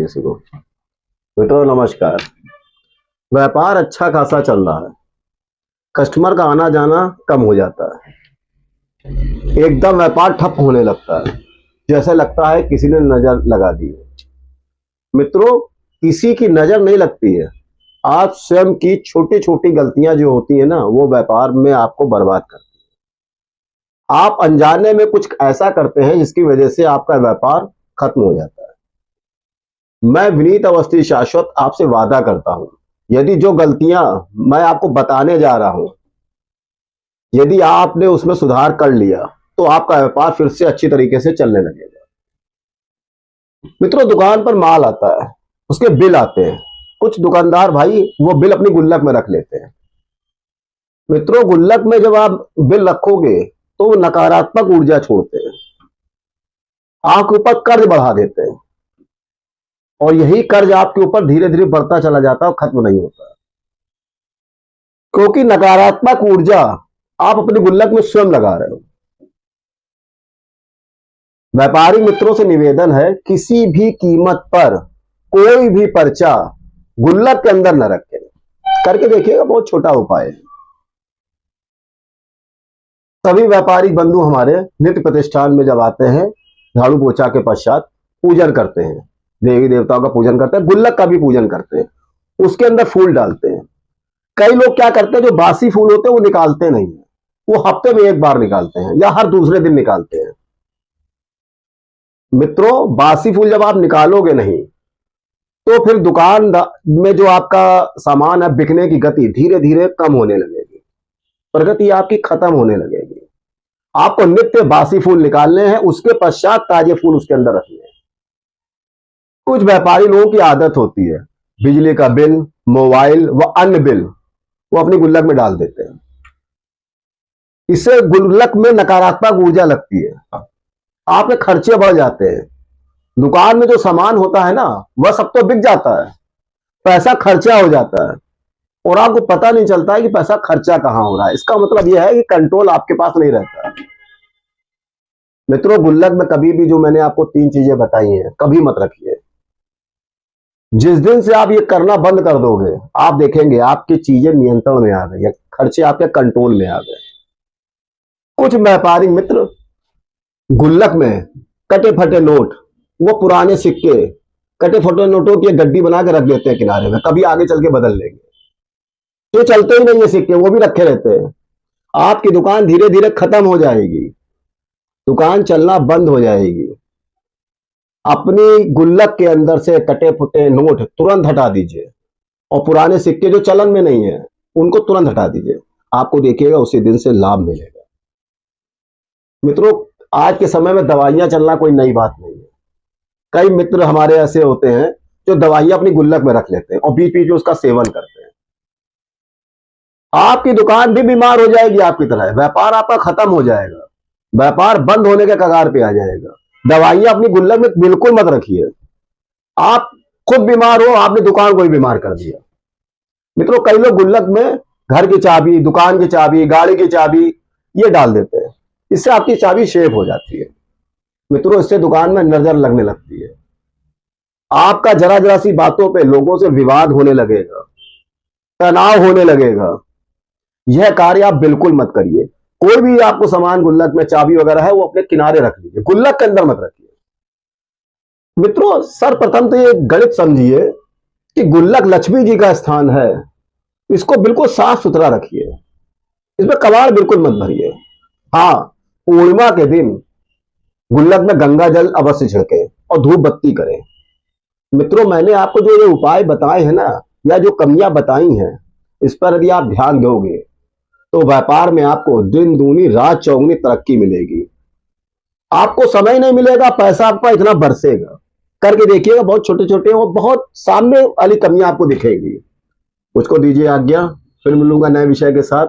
किसी को। मित्रों नमस्कार। व्यापार अच्छा खासा चल रहा है, कस्टमर का आना जाना कम हो जाता है, एकदम व्यापार ठप होने लगता है, जैसे लगता है किसी ने नजर लगा दी है। मित्रों, किसी की नजर नहीं लगती है, आप स्वयं की छोटी छोटी गलतियां जो होती है ना, वो व्यापार में आपको बर्बाद करती है। आप अनजाने में कुछ ऐसा करते हैं जिसकी वजह से आपका व्यापार खत्म हो जाता है। मैं विनीत अवस्थी शाश्वत आपसे वादा करता हूं, यदि जो गलतियां मैं आपको बताने जा रहा हूं, यदि आपने उसमें सुधार कर लिया तो आपका व्यापार फिर से अच्छी तरीके से चलने लगेगा। मित्रों, दुकान पर माल आता है, उसके बिल आते हैं। कुछ दुकानदार भाई वो बिल अपनी गुल्लक में रख लेते हैं। मित्रों, गुल्लक में जब आप बिल रखोगे तो वो नकारात्मक ऊर्जा छोड़ते हैं, आपके ऊपर कर्ज बढ़ा देते हैं, और यही कर्ज आपके ऊपर धीरे धीरे बढ़ता चला जाता है और खत्म नहीं होता, क्योंकि नकारात्मक ऊर्जा आप अपनी गुल्लक में स्वयं लगा रहे हो। व्यापारी मित्रों से निवेदन है, किसी भी कीमत पर कोई भी पर्चा गुल्लक के अंदर न रखें। करके देखिएगा, बहुत छोटा उपाय है। सभी व्यापारी बंधु हमारे नित्य प्रतिष्ठान में जब आते हैं, झाड़ू पोछा के पश्चात पूजन करते हैं, देवी देवताओं का पूजन करते हैं, गुल्लक का भी पूजन करते हैं, उसके अंदर फूल डालते हैं। कई लोग क्या करते हैं, जो बासी फूल होते हैं वो निकालते नहीं है, वो हफ्ते में एक बार निकालते हैं या हर दूसरे दिन निकालते हैं। मित्रों, बासी फूल जब आप निकालोगे नहीं तो फिर दुकान में जो आपका सामान है, बिकने की गति धीरे धीरे कम होने लगेगी, प्रगति आपकी खत्म होने लगेगी। आपको नित्य बासी फूल निकालने हैं, उसके पश्चात ताजे फूल उसके अंदर रखने हैं। कुछ व्यापारी लोगों की आदत होती है, बिजली का बिल, मोबाइल व अन्य बिल वो अपनी गुल्लक में डाल देते हैं। इससे गुल्लक में नकारात्मक ऊर्जा लगती है, आपके खर्चे बढ़ जाते हैं। दुकान में जो सामान होता है ना, वह सब तो बिक जाता है, पैसा खर्चा हो जाता है और आपको पता नहीं चलता है कि पैसा खर्चा कहां हो रहा है। इसका मतलब यह है कि कंट्रोल आपके पास नहीं रहता है। मित्रों, गुल्लक में कभी भी, जो मैंने आपको 3 चीजें बताई हैं, कभी मत रखिए। जिस दिन से आप ये करना बंद कर दोगे, आप देखेंगे आपकी चीजें नियंत्रण में आ गई, खर्चे आपके कंट्रोल में आ गए। कुछ व्यापारी मित्र गुल्लक में कटे फटे नोट, वो पुराने सिक्के, कटे फटे नोटों की गड्डी बना के रख देते हैं किनारे में, कभी आगे चल के बदल लेंगे। तो चलते ही नहीं है सिक्के, वो भी रखे रहते हैं। आपकी दुकान धीरे धीरे खत्म हो जाएगी, दुकान चलना बंद हो जाएगी। अपनी गुल्लक के अंदर से कटे फटे नोट तुरंत हटा दीजिए, और पुराने सिक्के जो चलन में नहीं है उनको तुरंत हटा दीजिए। आपको देखिएगा उसी दिन से लाभ मिलेगा। मित्रों, आज के समय में दवाइयां चलना कोई नई बात नहीं है। कई मित्र हमारे ऐसे होते हैं जो दवाइयां अपनी गुल्लक में रख लेते हैं और बीच बीच में उसका सेवन करते हैं। आपकी दुकान भी बीमार हो जाएगी आपकी तरह, व्यापार आपका खत्म हो जाएगा, व्यापार बंद होने के कगार पे आ जाएगा। दवाइयां अपनी गुल्लक में बिल्कुल मत रखिए, आप खुद बीमार हो, आपने दुकान को भी बीमार कर दिया। मित्रों, कई लोग गुल्लक में घर की चाबी, दुकान की चाबी, गाड़ी की चाबी ये डाल देते हैं, इससे आपकी चाबी शेप हो जाती है। मित्रों, इससे दुकान में नजर लगने लगती है, आपका जरा जरा सी बातों पे लोगों से विवाद होने लगेगा, तनाव होने लगेगा। यह कार्य आप बिल्कुल मत करिए। कोई भी आपको सामान गुल्लक में, चाबी वगैरह है, वो अपने किनारे रख लीजिए, गुल्लक के अंदर मत रखिए। मित्रों, सर्वप्रथम तो ये गणित समझिए कि गुल्लक लक्ष्मी जी का स्थान है, इसको बिल्कुल साफ सुथरा रखिए, इसमें कबाड़ बिल्कुल मत भरिए। हाँ, पूर्णिमा के दिन गुल्लक में गंगा जल अवश्य छिड़के और धूप बत्ती करें। मित्रों, मैंने आपको जो ये उपाय बताए हैं ना, या जो कमियां बताई हैं, इस पर यदि आप ध्यान दोगे तो व्यापार में आपको दिन दूनी रात चौगुनी तरक्की मिलेगी। आपको समय नहीं मिलेगा, पैसा आपका इतना बरसेगा। करके देखिएगा, बहुत छोटे छोटे और बहुत सामने वाली कमियां आपको दिखेगी। मुझको दीजिए आज्ञा, फिर मिलूंगा नए विषय के साथ।